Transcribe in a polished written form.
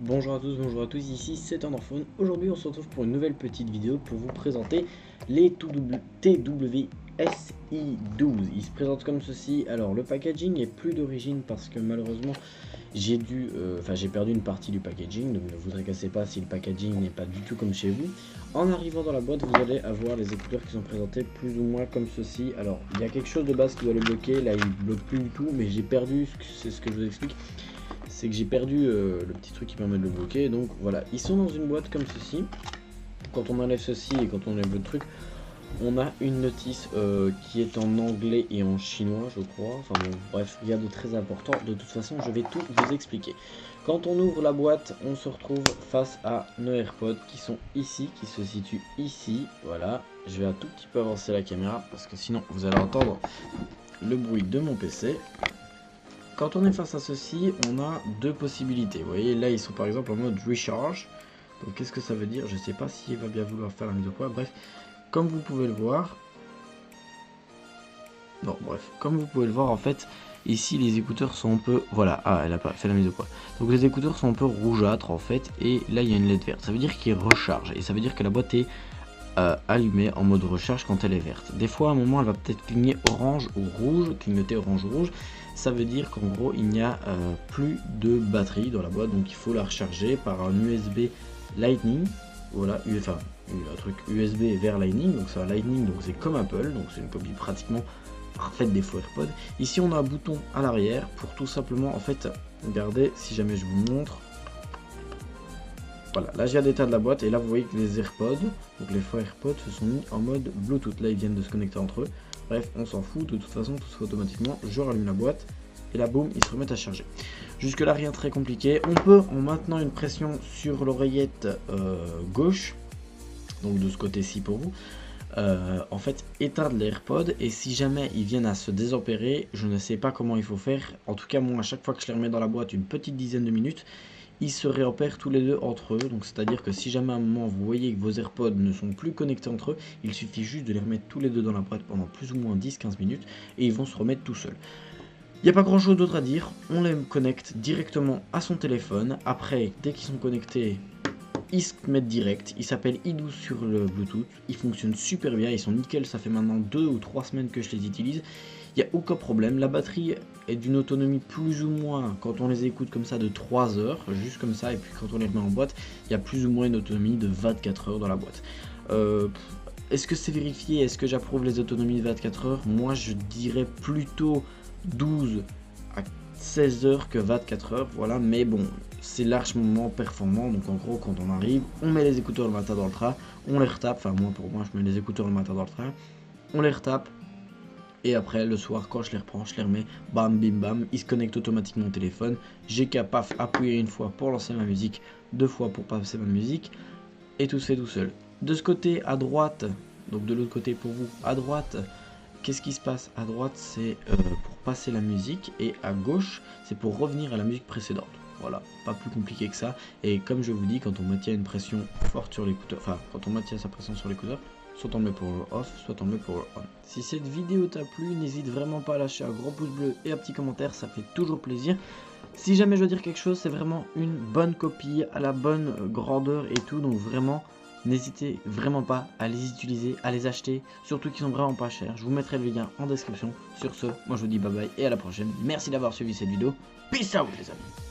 Bonjour à tous, ici c'est Underphone. Aujourd'hui on se retrouve pour une nouvelle petite vidéo pour vous présenter les TWSI12. Ils se présentent comme ceci. Alors le packaging est plus d'origine parce que malheureusement j'ai perdu une partie du packaging, donc ne vous tracassez pas si le packaging n'est pas du tout comme chez vous. En arrivant dans la boîte, vous allez avoir les écouteurs qui sont présentés plus ou moins comme ceci. Alors il y a quelque chose de base qui doit les bloquer, là il bloque plus du tout, mais j'ai perdu, c'est ce que je vous explique. C'est que j'ai perdu le petit truc qui permet de le bloquer, donc voilà, ils sont dans une boîte comme ceci. Quand on enlève ceci et quand on enlève le truc, on a une notice qui est en anglais et en chinois, je crois. Enfin bon, bref, rien de très important. De toute façon, je vais tout vous expliquer. Quand on ouvre la boîte, on se retrouve face à nos AirPods qui sont ici, qui se situent ici. Voilà, je vais un tout petit peu avancer la caméra parce que sinon vous allez entendre le bruit de mon PC. Quand on est face à ceci, on a deux possibilités. Vous voyez, là ils sont par exemple en mode recharge. Donc qu'est-ce que ça veut dire? Je sais pas s'il va bien vouloir faire la mise au point. Bref, comme vous pouvez le voir. Non, bref, comme vous pouvez le voir, en fait, ici les écouteurs sont un peu. Voilà, ah, elle a pas fait la mise au point. Donc les écouteurs sont un peu rougeâtres en fait. Et là il y a une LED verte. Ça veut dire qu'il recharge. Et ça veut dire que la boîte est allumée en mode recharge quand elle est verte. Des fois à un moment elle va peut-être cligner orange ou rouge, clignoter orange ou rouge. Ça veut dire qu'en gros il n'y a plus de batterie dans la boîte, donc il faut la recharger par un USB Lightning. Voilà, enfin un truc USB vers Lightning, donc c'est un Lightning, donc c'est comme Apple, donc c'est une copie pratiquement parfaite des faux AirPods. Ici on a un bouton à l'arrière pour tout simplement, en fait, regardez, si jamais je vous montre. Voilà, là j'ai l'état de la boîte et là vous voyez que les AirPods, donc les faux AirPods se sont mis en mode Bluetooth. Là ils viennent de se connecter entre eux. Bref, on s'en fout, de toute façon tout se fait automatiquement. Je rallume la boîte et là boum, ils se remettent à charger. Jusque là rien de très compliqué. On peut, en maintenant une pression sur l'oreillette gauche, donc de ce côté-ci pour vous, en fait éteindre les AirPods, et si jamais ils viennent à se désempérer, je ne sais pas comment il faut faire. En tout cas moi à chaque fois que je les remets dans la boîte une petite dizaine de minutes, ils se réopèrent tous les deux entre eux. Donc c'est à dire que si jamais à un moment vous voyez que vos AirPods ne sont plus connectés entre eux, il suffit juste de les remettre tous les deux dans la boîte pendant plus ou moins 10-15 minutes et ils vont se remettre tout seuls. Il n'y a pas grand chose d'autre à dire, on les connecte directement à son téléphone. Après, dès qu'ils sont connectés, ils se mettent direct. Ils s'appellent i12 sur le Bluetooth, ils fonctionnent super bien, ils sont nickel. Ça fait maintenant 2 ou 3 semaines que je les utilise. Il n'y a aucun problème. La batterie est d'une autonomie plus ou moins, quand on les écoute comme ça, de 3 heures, juste comme ça. Et puis quand on les remet en boîte, il y a plus ou moins une autonomie de 24 heures dans la boîte. Est-ce que c'est vérifié? Est-ce que j'approuve les autonomies de 24 heures? Moi je dirais plutôt 12 à 16 heures que 24 heures. Voilà, mais bon, c'est largement performant. Donc en gros, quand on arrive, on met les écouteurs le matin dans le train, on les retape. Enfin, moi pour moi, je mets les écouteurs le matin dans le train, on les retape. Et après, le soir, quand je les reprends, je les remets, bam, bim, bam, ils se connectent automatiquement au téléphone. J'ai qu'à paf, appuyer une fois pour lancer ma musique, 2 fois pour passer ma musique, et tout se fait tout seul. De ce côté, à droite, donc de l'autre côté pour vous, à droite, qu'est-ce qui se passe? À droite, c'est pour passer la musique, et à gauche, c'est pour revenir à la musique précédente. Voilà, pas plus compliqué que ça. Et comme je vous dis, quand on maintient une pression forte sur l'écouteur, enfin, quand on maintient sa pression sur l'écouteur, soit on le met pour le off, soit on le met pour le on. Si cette vidéo t'a plu, n'hésite vraiment pas à lâcher un gros pouce bleu et un petit commentaire, ça fait toujours plaisir. Si jamais je dois dire quelque chose, c'est vraiment une bonne copie, à la bonne grandeur et tout, donc vraiment, n'hésitez vraiment pas à les utiliser, à les acheter, surtout qu'ils sont vraiment pas chers. Je vous mettrai le lien en description. Sur ce, moi je vous dis bye bye et à la prochaine. Merci d'avoir suivi cette vidéo. Peace out les amis.